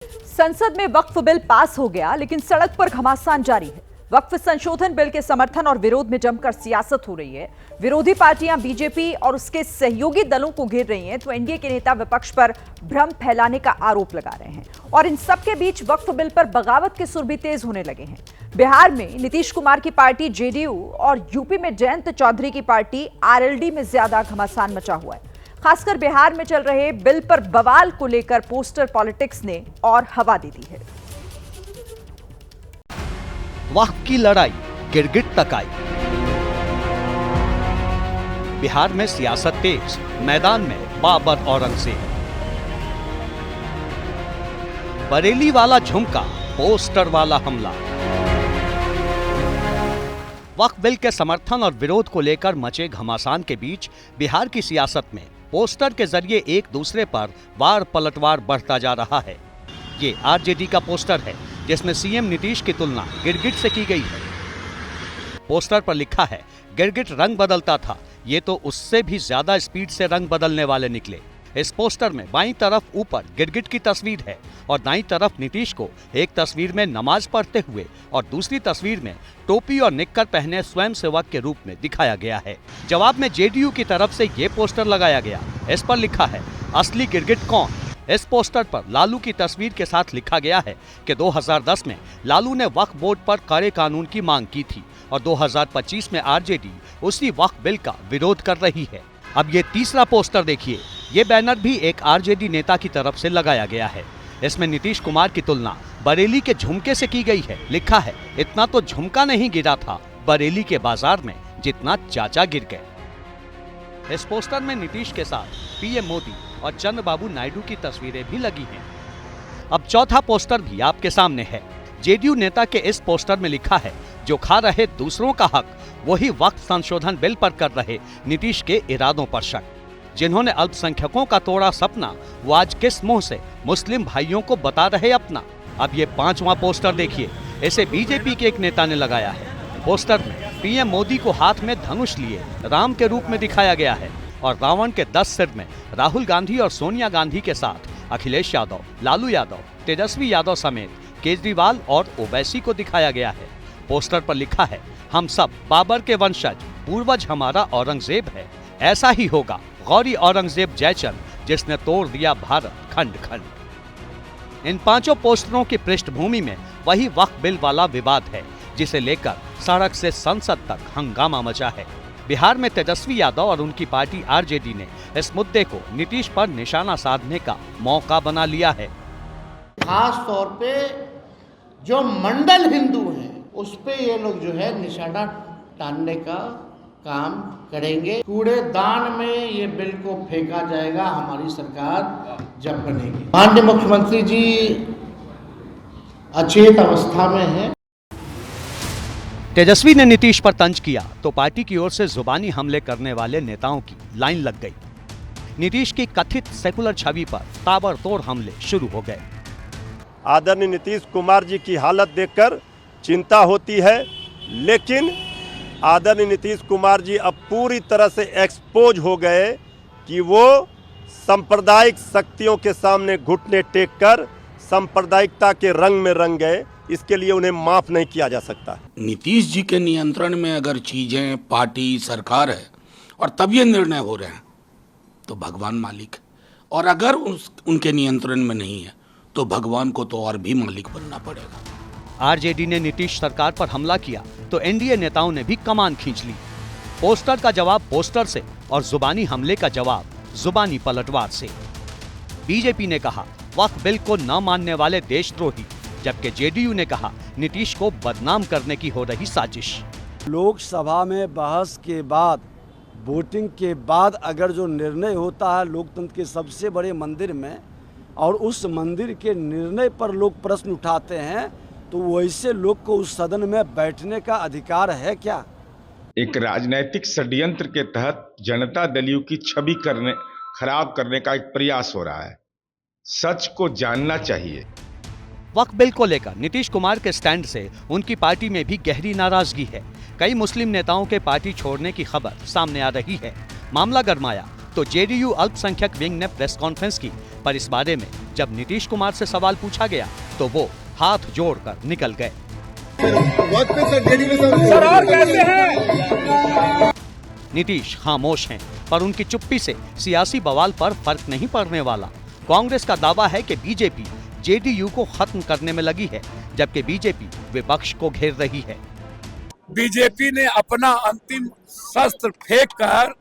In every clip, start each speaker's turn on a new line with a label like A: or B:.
A: संसद में वक्फ bill pass हो गया, लेकिन सड़क पर घमासान जारी है। वक्फ संशोधन बिल के समर्थन और विरोध में जमकर सियासत हो रही है। विरोधी पार्टियां बीजेपी और उसके सहयोगी दलों को घेर रही हैं, तो एनडीए के नेता विपक्ष पर भ्रम फैलाने का आरोप लगा रहे हैं। और इन सबके बीच वक्फ बिल पर बगावत के सुर भी तेज होने लगे हैं। बिहार में नीतीश कुमार की पार्टी जेडीयू और यूपी में जयंत चौधरी की पार्टी आरएलडी में ज्यादा घमासान मचा हुआ है। खासकर बिहार में चल रहे बिल पर बवाल को लेकर पोस्टर पॉलिटिक्स ने और हवा दे दी है।
B: वक्फ की लड़ाई गिरगिट तक आई। बिहार में सियासत तेज, मैदान में बाबर औरंगजेब। बरेली वाला झुमका, पोस्टर वाला हमला। वक्फ बिल के समर्थन और विरोध को लेकर मचे घमासान के बीच बिहार की सियासत में पोस्टर के जरिए एक दूसरे पर वार पलटवार बढ़ता जा रहा है। ये आरजेडी का पोस्टर है, जिसमें सीएम नीतीश की तुलना गिरगिट से की गई है। पोस्टर पर लिखा है, गिरगिट रंग बदलता था, ये तो उससे भी ज्यादा स्पीड से रंग बदलने वाले निकले। इस पोस्टर में बाईं तरफ ऊपर गिरगिट की तस्वीर है और दाईं तरफ नीतीश को एक तस्वीर में नमाज पढ़ते हुए और दूसरी तस्वीर में टोपी और निक्कर पहने स्वयंसेवक के रूप में दिखाया गया है। जवाब में जेडीयू की तरफ से ये पोस्टर लगाया गया। इस पर लिखा है, असली गिरगिट कौन। इस पोस्टर पर लालू की तस्वीर के साथ लिखा गया है कि 2010 में लालू ने वक्फ बोर्ड पर कड़े कानून की मांग की थी और 2025 में आरजेडी उसी वक्फ बिल का विरोध कर रही है। अब ये तीसरा पोस्टर देखिए, ये बैनर भी एक आरजेडी नेता की तरफ से लगाया गया है। इसमें नीतीश कुमार की तुलना बरेली के झुमके से की गई है। लिखा है, इतना तो झुमका नहीं गिरा था बरेली के बाजार में जितना चाचा गिर गए। इस पोस्टर में नीतीश के साथ पीएम मोदी और चंद्रबाबू नायडू की तस्वीरें भी लगी हैं। अब चौथा पोस्टर भी आपके सामने है। जेडीयू नेता के इस पोस्टर में लिखा है, जो खा रहे दूसरों का हक, वही वक्फ संशोधन बिल पर कर रहे नीतीश के इरादों पर शक। जिन्होंने अल्पसंख्यकों का तोड़ा सपना, वो आज किस मुंह से मुस्लिम भाइयों को बता रहे अपना। अब ये पांचवा पोस्टर देखिए, इसे बीजेपी के एक नेता ने लगाया है। पोस्टर में पीएम मोदी को हाथ में धनुष लिए राम के रूप में दिखाया गया है और रावण के 10 सिर में राहुल गांधी और सोनिया गांधी के साथ अखिलेश यादव, लालू यादव, तेजस्वी यादव समेत केजरीवाल और ओवैसी को दिखाया गया है। पोस्टर पर लिखा है, हम सब बाबर के वंशज, पूर्वज हमारा औरंगजेब है। ऐसा ही होगा गौरी औरंगजेब जयचंद, जिसने तोड़ दिया भारत खंड खंड। इन पांचों पोस्टरों की पृष्ठभूमि में वही वक्फ बिल वाला विवाद है, जिसे लेकर सड़क से संसद तक हंगामा मचा है। बिहार में तेजस्वी यादव और उनकी पार्टी आरजेडी ने इस मुद्दे को नीतीश पर निशाना साधने का मौका बना लिया है।
C: खास तौर पे जो मंडल हिंदू हैं, उस पे ये लोग जो है निशाना टालने का काम करेंगे। कूड़ेदान में ये बिल को फेंका जाएगा, हमारी सरकार जब बनेगी। माननीय मुख्यमंत्री जी अचेत अवस्था में हैं।
B: तेजस्वी ने नीतीश पर तंज किया तो पार्टी की ओर से जुबानी हमले करने वाले नेताओं की लाइन लग गई। नीतीश की कथित सेकुलर छवि पर ताबड़तोड़ हमले शुरू हो गए।
D: आदरणीय नीतीश कुमार जी की हालत देखकर चिंता होती है, लेकिन आदरणीय नीतीश कुमार जी अब पूरी तरह से एक्सपोज हो गए कि वो सांप्रदायिक शक्तियों के सामने घुटने टेककर सांप्रदायिकता के रंग में रंग गए। इसके लिए उन्हें माफ नहीं किया जा सकता।
E: नीतीश जी के नियंत्रण में अगर चीजें, पार्टी, सरकार है और तब ये निर्णय हो रहे हैं तो भगवान मालिक है, और अगर उनके नियंत्रण में नहीं है तो भगवान को तो और भी मालिक बनना पड़ेगा।
B: आरजेडी ने नीतीश सरकार पर हमला किया तो एनडीए नेताओं ने भी कमान खींच ली। पोस्टर का जवाब पोस्टर से और जुबानी हमले का जवाब जुबानी पलटवार से। बीजेपी ने कहा, वक्फ बिल को न मानने वाले देशद्रोही, जबकि जेडीयू ने कहा, नीतीश को बदनाम करने की हो रही साजिश।
F: लोकसभा में बहस के बाद, वोटिंग के बाद अगर जो निर्णय होता है लोकतंत्र के सबसे बड़े मंदिर में, और उस मंदिर के निर्णय पर लोग प्रश्न उठाते हैं, तो वैसे लोग को उस सदन में बैठने का अधिकार है क्या?
G: एक राजनीतिक षड्यंत्र के तहत जनता दलियों की छवि खराब करने का एक प्रयास हो रहा है। सच को जानना चाहिए।
B: वक्फ बिल को लेकर नीतीश कुमार के स्टैंड से उनकी पार्टी में भी गहरी नाराजगी है। कई मुस्लिम नेताओं के पार्टी छोड़ने की खबर सामने आ रही है। मामला गरमाया तो तो जेडीयू अल्पसंख्यक विंग ने प्रेस कॉन्फ्रेंस की, पर इस बारे में जब नीतीश कुमार से सवाल पूछा गया तो वो हाथ जोड़कर निकल गए। नीतीश खामोश हैं, पर उनकी चुप्पी से सियासी बवाल पर फर्क नहीं पड़ने वाला। कांग्रेस का दावा है कि बीजेपी जेडीयू को खत्म करने में लगी है, जबकि बीजेपी विपक्ष को घेर रही है।
H: बीजेपी ने अपना अंतिम शस्त्र फेंक कर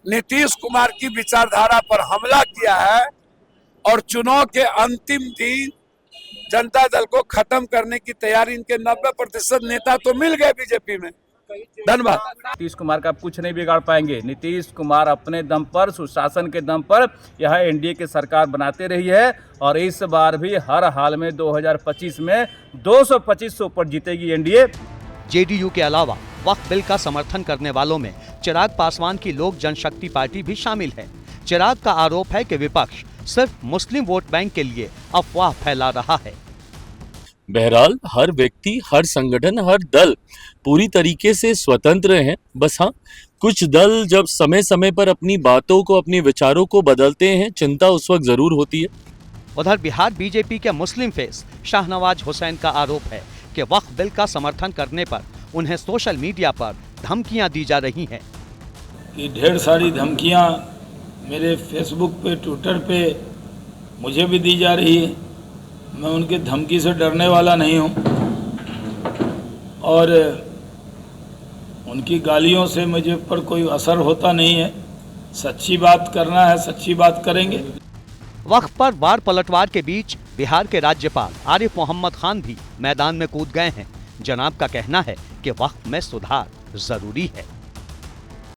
H: नीतीश कुमार की विचारधारा पर हमला किया है और चुनाव के अंतिम दिन जनता दल को खत्म करने की तैयारी, इनके 90% नेता तो मिल गए बीजेपी में। धन्यवाद।
I: नीतीश कुमार का कुछ नहीं बिगाड़ पाएंगे। नीतीश कुमार अपने दम पर, सुशासन के दम पर यह एनडीए की सरकार बनाते रही है और इस बार भी हर हाल में 2025 में 225 से ऊपर जीतेगी एनडीए।
B: जेडीयू के अलावा वक्फ बिल का समर्थन करने वालों में चिराग पासवान की लोक जनशक्ति पार्टी भी शामिल है। चिराग का आरोप है कि विपक्ष सिर्फ मुस्लिम वोट बैंक के लिए अफवाह फैला रहा है।
J: बहरहाल हर व्यक्ति, हर संगठन, हर दल पूरी तरीके से स्वतंत्र हैं। बस हाँ, कुछ दल जब समय समय पर अपनी बातों को, अपने विचारों को बदलते हैं, चिंता उस वक्त जरूर होती है।
B: उधर बिहार बीजेपी के मुस्लिम फेस शाहनवाज हुसैन का आरोप है कि वक्फ बिल का समर्थन करने पर उन्हें सोशल मीडिया पर धमकियां दी जा रही हैं।
K: कि ढेर सारी धमकियां मेरे फेसबुक पे, ट्विटर पे मुझे भी दी जा रही है। मैं उनकी धमकी से डरने वाला नहीं हूं और उनकी गालियों से मुझे पर कोई असर होता नहीं है। सच्ची बात करना है, सच्ची बात करेंगे।
B: वक्फ पर वार पलटवार के बीच बिहार के राज्यपाल आरिफ मोहम्मद खान भी मैदान में कूद गए हैं। जनाब का कहना है कि वक्फ में सुधार जरूरी है।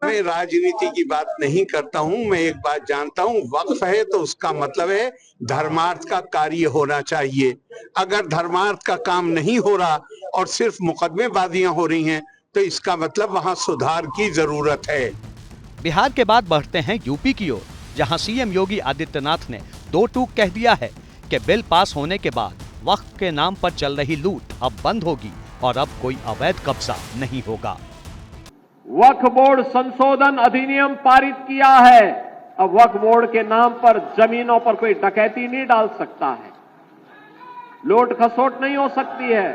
L: मैं राजनीति की बात नहीं करता हूं, मैं एक बात जानता हूं, वक्फ है तो उसका मतलब है धर्मार्थ का कार्य होना चाहिए। अगर धर्मार्थ का काम नहीं हो रहा और सिर्फ मुकदमेबाजियां हो रही हैं तो इसका मतलब वहां सुधार की जरूरत है।
B: बिहार के बाद बढ़ते हैं यूपी की ओर, जहां सीएम योगी आदित्यनाथ ने दो टूक कह दिया है कि बिल पास होने के बाद वक्फ के नाम पर चल रही लूट अब बंद होगी और अब कोई अवैध कब्जा नहीं होगा।
M: वक्फ बोर्ड संशोधन अधिनियम पारित किया है। अब वक्फ बोर्ड के नाम पर जमीनों पर कोई डकैती नहीं डाल सकता है, लूट खसोट नहीं हो सकती है,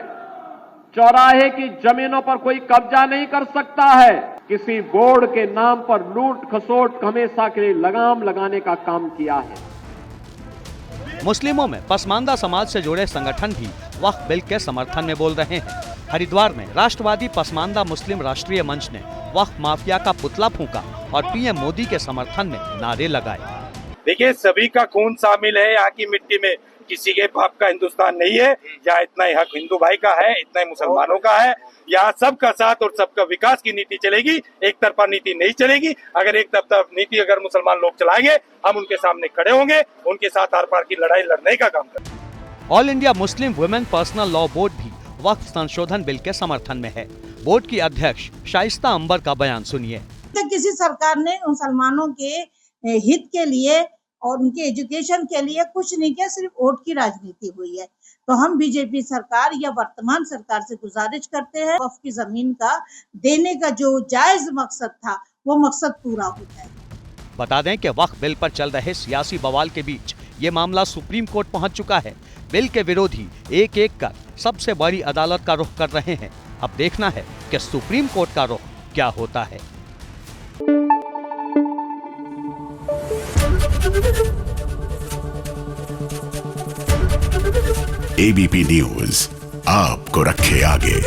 M: चौराहे की जमीनों पर कोई कब्जा नहीं कर सकता है। किसी बोर्ड के नाम पर लूट खसोट हमेशा के लिए लगाम लगाने का काम किया है।
B: मुस्लिमों में पसमानदा समाज से जुड़े संगठन भी वक्फ बिल के समर्थन में बोल रहे हैं। हरिद्वार में राष्ट्रवादी पसमानदा मुस्लिम राष्ट्रीय मंच ने वक्फ माफिया का पुतला फूंका और पीएम मोदी के समर्थन में नारे लगाए।
N: देखिए, सभी का खून शामिल है यहाँ की मिट्टी में, किसी के बाप का हिंदुस्तान नहीं है। यहाँ इतना ही हक हिंदू भाई का है, इतना ही मुसलमानों का है। यहाँ सबका साथ और सबका विकास की नीति चलेगी, एक तरफा नीति नहीं चलेगी। अगर एक तरफा नीति अगर मुसलमान लोग चलाएंगे, हम उनके सामने खड़े होंगे, उनके साथ आर पार की लड़ाई लड़ने का काम करेंगे।
B: All India Muslim women personal law board भी वक्फ संशोधन बिल के समर्थन में है। बोर्ड की अध्यक्ष शाइस्ता अंबर का बयान सुनिए।
O: किसी सरकार ने मुसलमानों के हित के लिए और उनके एजुकेशन के लिए कुछ नहीं किया, सिर्फ वोट की राजनीति हुई है। तो हम बीजेपी सरकार या वर्तमान सरकार से गुजारिश करते हैं, वक्फ की जमीन का देने का जो जायज मकसद था वो मकसद पूरा हो जाए।
B: बता दें कि वक्फ बिल पर चल रहे सियासी बवाल के बीच ये मामला सुप्रीम कोर्ट पहुंच चुका है। बिल के विरोधी एक एक कर सबसे बड़ी अदालत का रुख कर रहे हैं। अब देखना है कि सुप्रीम कोर्ट का रुख क्या होता है।
P: एबीपी न्यूज आपको रखे आगे।